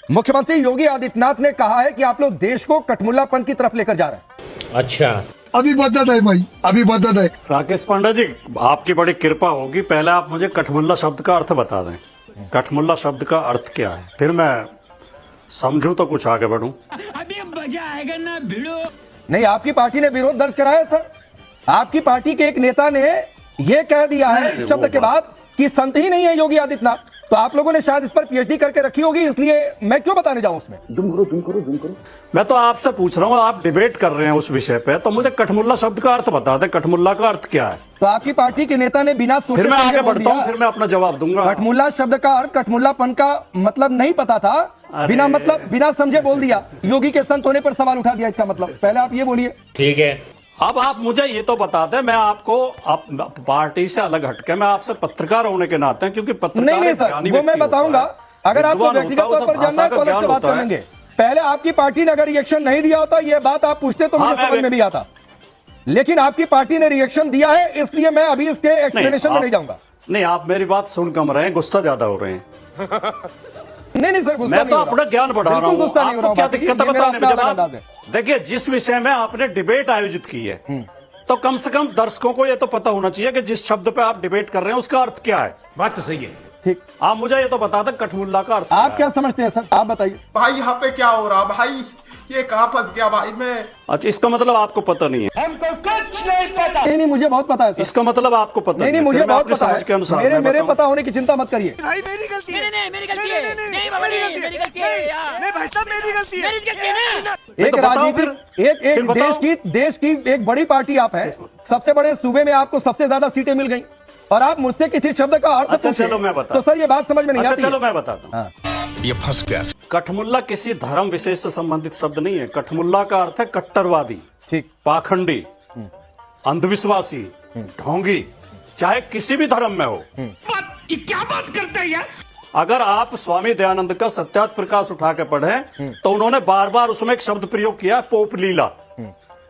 मुख्यमंत्री योगी आदित्यनाथ ने कहा है कि आप लोग देश को कठमुल्लापन की तरफ लेकर जा रहे हैं। अच्छा, अभी बदत है भाई, अभी बदत है। राकेश पांडा जी, आपकी बड़ी कृपा होगी, पहले आप मुझे कठमुल्ला शब्द का अर्थ बता दें। कठमुल्ला शब्द का अर्थ क्या है, फिर मैं समझूं तो कुछ आगे बढ़ूं। अभी मजा आएगा ना भिड़ो। नहीं, आपकी पार्टी ने विरोध दर्ज कराया सर। आपकी पार्टी के एक नेता ने यह कह दिया है इस शब्द के बाद कि संत ही नहीं है योगी आदित्यनाथ। तो आप लोगों ने शायद इस पर पीएचडी करके रखी होगी, इसलिए मैं क्यों बताने जाऊं उसमें। जुम करो। मैं तो आपसे पूछ रहा हूँ, आप डिबेट कर रहे हैं उस विषय पे, तो मुझे कठमुल्ला शब्द का अर्थ बता दें। कठमुल्ला का अर्थ क्या है? तो आपकी पार्टी के नेता ने बिना सोचे फिर मैं आगे बोल बढ़ता हूँ, दिया। फिर मैं अपना जवाब दूंगा। कठमुल्ला शब्द का अर्थ कठमुल्लापन का मतलब नहीं पता था, बिना समझे बोल दिया। योगी के संत होने पर सवाल उठा दिया इसका मतलब। पहले आप ये बोलिए। ठीक है। अब आप मुझे ये तो बता दें, मैं आपको पार्टी से अलग हटके मैं आपसे पत्रकार होने के नाते, क्योंकि पत्रकार नहीं सर, वो मैं बताऊंगा। अगर आपको व्यक्तिगत तौर पर जानना है तो अलग से बात कर लेंगे। पहले आपकी पार्टी ने अगर रिएक्शन नहीं दिया होता, ये बात आप पूछते तो मुझे समझ में भी आता। लेकिन आपकी पार्टी ने रिएक्शन दिया है, इसलिए मैं अभी इसके एक्सप्लेनेशन में नहीं जाऊंगा। नहीं, आप मेरी बात सुन कम रहे हैं, गुस्सा ज्यादा हो रहे हैं। नहीं सर, गुस्सा मैं तो अपना ज्ञान बढ़ा रहा हूँ। आपको क्या दिक्कत है बताने में? जवाब देखिए, जिस विषय में आपने डिबेट आयोजित की है, तो कम से कम दर्शकों को यह तो पता होना चाहिए कि जिस शब्द पे आप डिबेट कर रहे हैं उसका अर्थ क्या है। बात तो सही है। ठीक, आप मुझे ये तो बता दें कठमुल्ला का अर्थ आप क्या समझते हैं सर, आप बताइए। भाई यहाँ पे क्या हो रहा भाई, ये कहाँ फंस गया भाई मैं। अच्छा, इसका मतलब आपको पता नहीं है? हमको कुछ नहीं पता। नहीं, मुझे बहुत पता है सर। इसका मतलब आपको पता नहीं, मुझे बहुत पता समझ के है। अनुसार मेरे पता होने की चिंता मत करिए। नहीं मेरी गलती है। नहीं मेरी गलती है। नहीं बाबा नहीं मेरी गलती है यार। नहीं भाई साहब मेरी गलती है। मेरी गलती है ना। एक राजनीतिक एक देश की एक बड़ी पार्टी आप है, सबसे बड़े सूबे में आपको सबसे ज्यादा सीटें मिल गई और आप मुझसे किसी शब्द का अर्थ अच्छा, पूछे, चलो मैं बताता तो सर ये बात समझ में नहीं अच्छा, आती। चलो मैं बताता हूँ। ये फंस गया। कठमुल्ला किसी धर्म विशेष से संबंधित शब्द नहीं है। कठमुल्ला का अर्थ है कट्टरवादी, ठीक, पाखंडी, अंधविश्वासी, ढोंगी, चाहे किसी भी धर्म में हो। ये क्या बात करता है यार। अगर आप स्वामी दयानंद का सत्यार्थ प्रकाश उठा के पढ़ें तो उन्होंने बार बार उसमें एक शब्द प्रयोग किया, पोप लीला।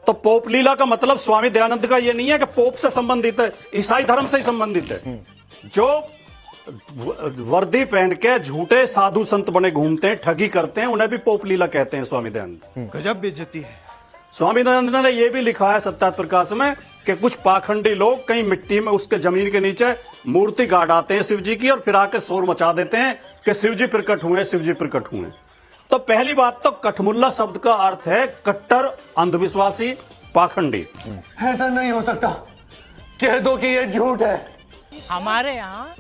तो पोप लीला का मतलब स्वामी दयानंद का ये नहीं है कि पोप से संबंधित है, ईसाई धर्म से ही संबंधित है। जो वर्दी पहन के झूठे साधु संत बने घूमते हैं, ठगी करते हैं, उन्हें भी पोप लीला कहते हैं स्वामी दयानंद। गजब बेइज्जती है। स्वामी दयानंद ने यह भी लिखा है सत्यार्थ प्रकाश में कि कुछ पाखंडी लोग कहीं मिट्टी में उसके जमीन के नीचे मूर्ति गाड़ आते हैं शिव जी की, और फिर आके शोर मचा देते हैं कि शिव जी प्रकट हुए, शिव जी प्रकट हुए। तो पहली बात तो कठमुल्ला शब्द का अर्थ है कट्टर, अंधविश्वासी, पाखंडी। ऐसा नहीं हो सकता, कह दो कि ये झूठ है। हमारे यहाँ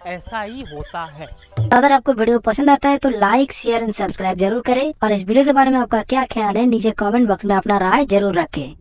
ऐसा ही होता है। अगर आपको वीडियो पसंद आता है तो लाइक, शेयर एंड सब्सक्राइब जरूर करें और इस वीडियो के बारे में आपका क्या ख्याल है नीचे कमेंट बॉक्स में अपना राय जरूर रखें।